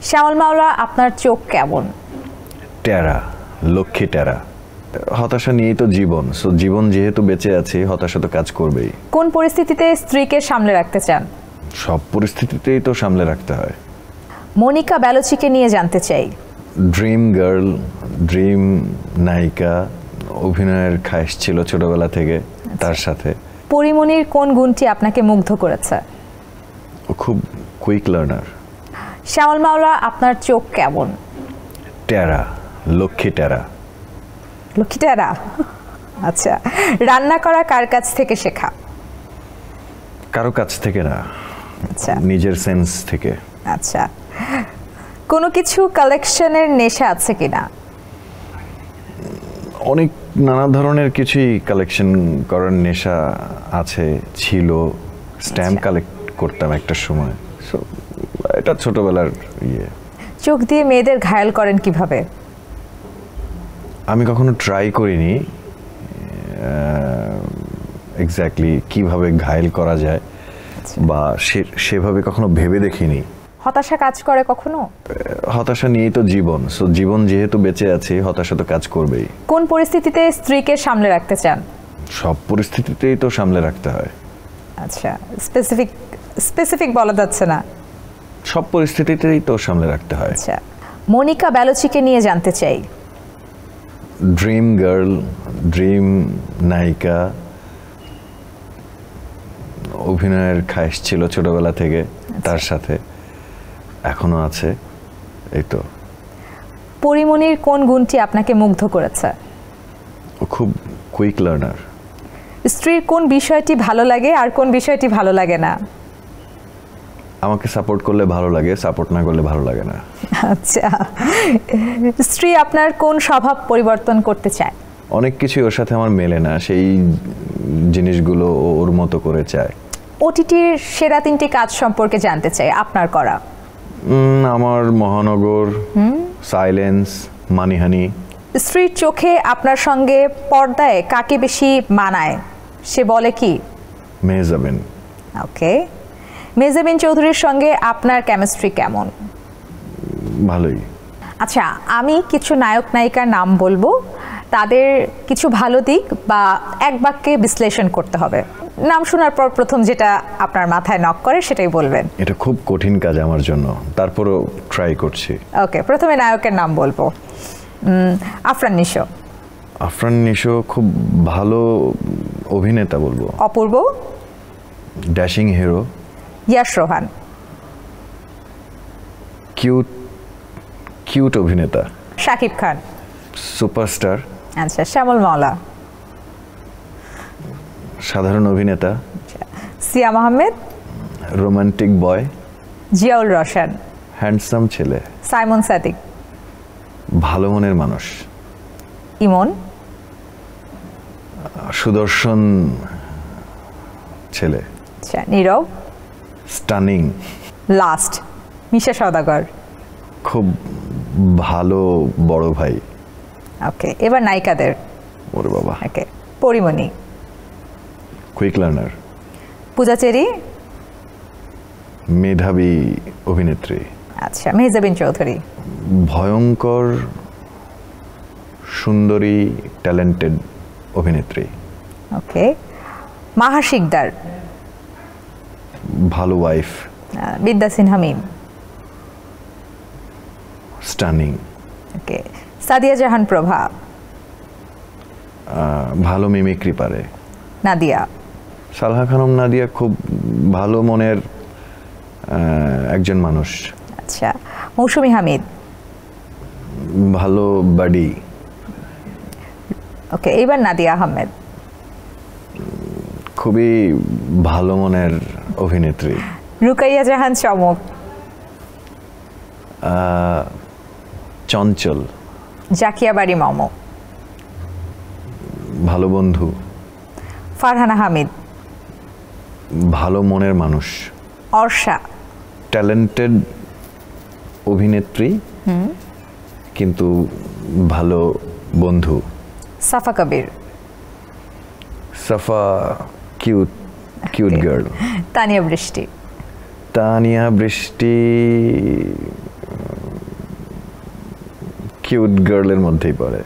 শ্যামল মাওলা, আপনার চোখ কেমন? টেরা, লক্ষ্মী টেরা। হতাশা নিয়েই তো জীবন, সো জীবন যেহেতু বেঁচে আছে, হতাশা তো কাজ করবেই। কোন পরিস্থিতিতে স্ত্রীকে সামলে রাখতে চান? সব পরিস্থিতিতেই তো সামলে রাখতে হয়। মনিকা বেলুচিকে নিয়ে জানতে চাই। ড্রিম গার্ল, ড্রিম নায়িকা, অভিনয়ের খায়েশ ছিল ছোটবেলা থেকে তার সাথে। পরিমণির কোন গুণটি আপনাকে মুগ্ধ করেছে? ও খুব কুইক লার্নার। শ্যামল মাওলা, আপনার চোখ কেমন? টেরা, লক্ষ্মী টেরা। লক্ষ্মী টেরা, আচ্ছা। রান্না করা কার কাছ থেকে শেখা? কারো কাছ থেকে না, আচ্ছা নিজের সেন্স থেকে। আচ্ছা, কোনো কিছু কালেকশনের নেশা আছে কিনা? অনেক নানা ধরনের কিছুই কালেকশন করার নেশা আছে, ছিল। স্ট্যাম্প কালেক্ট করতাম একটা সময়, সো এটা ছোটবেলার ইয়ে। চোখ দিয়ে মেয়েদের ঘায়েল করেন কিভাবে? আমি কখনো ট্রাই করিনি এক্স্যাক্টলি কিভাবে ঘায়েল করা যায়, বা সেভাবে কখনো ভেবে দেখিনি। হতাশা কাজ করে কখনো? হতাশা নিয়েই তো জীবন, সো জীবন যেহেতু বেঁচে আছে, হতাশা তো কাজ করবেই। কোন পরিস্থিতিতে স্ত্রীকে সামলে রাখতে চান? সব পরিস্থিতিতেই তো সামলে রাখতে হয়। আচ্ছা, স্পেসিফিক বলা যাচ্ছে না। সব পরিস্থিতিতেই তো সামলে রাখতে হয়। আচ্ছা, মনিকা বেলুচিকে নিয়ে জানতে চাই। ড্রিম গার্ল, ড্রিম নায়িকা, অভিনয়ের খায়েশ ছিল ছোটবেলা থেকে তার সাথে, এখনো আছে। এই তো। পরিমণির কোন গুণটি আপনাকে মুগ্ধ করেছে? ও খুব কুইক লার্নার। স্ত্রীর কোন বিষয়টি ভালো লাগে আর কোন বিষয়টি ভালো লাগে না? আমাকে সাপোর্ট করলে ভালো লাগে, সাপোর্ট না করলে ভালো লাগে না। আচ্ছা, স্ত্রী আপনার কোন স্বভাব পরিবর্তন করতে চায়? অনেক কিছুই ওর সাথে আমার মেলে না, সেই জিনিসগুলো ওর মতো করে চায়। ওটিটির সেরা 3টি কাজ সম্পর্কে জানতে চাই আপনার করা। আমার মহানগর, সাইলেন্স, মানিহানি। স্ত্রীর চোখে আপনার সঙ্গে পর্দায় কাকে বেশি মানায়, সে বলে কি? মেহজাবিন। ওকে। মেহজাবিন চৌধুরীর সঙ্গে আপনার কেমিস্ট্রি কেমন? ভালোই। আচ্ছা, আমি কিছু নায়ক নায়িকার নাম বলবো, তাদের কিছু ভালো দিক বা এক বাক্যে বিশ্লেষণ করতে হবে। নাম শোনার পর প্রথম যেটা আপনার মাথায় নক করে সেটাই বলবেন। এটা খুব কঠিন কাজ আমার জন্য, তারপরও ট্রাই করছি। ওকে, প্রথমে নায়কের নাম বলবো। আফরান নিশো। আফরান নিশো খুব ভালো অভিনেতা বলবো। অপূর্ব। Dashing hero. Yash Rohan. Cute অভিনেতা। শাকিব খান। সুপারস্টার। আচ্ছা, শ্যামল মাওলা। সাধারণ অভিনেতা। Siam Ahmed. Romantic boy. Ziaul Roshan. Handsome ছেলে। সাইমন সাদিক। ভালো মনের মানুষ। ইমন। সুদর্শন ছেলে। আচ্ছা, নীরব। স্টানিং। লাস্ট, মিশা সওদাগর। খুব ভালো বড় ভাই। ওকে, এবার নায়িকাদের। ওরে বাবা। Okay, Porimoni. Quick learner. Puja Cherry. মেধাবী অভিনেত্রী। আচ্ছা, মেহজাবিন চৌধুরী। ভয়ঙ্কর সুন্দরী ট্যালেন্টেড অভিনেত্রী। ওকে, মাহা শিকদার। ভালো ওয়াইফ। বিদ্যা সিনহা মিম। স্টানিং। ওকে, সাদিয়া জাহান প্রভা। ভালো মিমিক্রি পারে। নাদিয়া। সালহা খানম নাদিয়া খুব ভালো মনের একজন মানুষ। আচ্ছা, মৌসুমী হামিদ। ভালো বাডি। ওকে, এবার নাদিয়া আহমেদ। খুবই ভালো মনের অভিনেত্রী। রুকাইয়া জাহান চমক। চঞ্চল। জাকিয়া বাড়ি মম। ভালো বন্ধু। ফারহানা হামিদ। ভালো মনের মানুষ। অর্ষা। ট্যালেন্টেড অভিনেত্রী, কিন্তু ভালো বন্ধু। সাফা কবির। সাফা কিউট গার্ল। তানিয়া বৃষ্টি। তানিয়া বৃষ্টি কিউট গার্লের মধ্যেই পড়ে।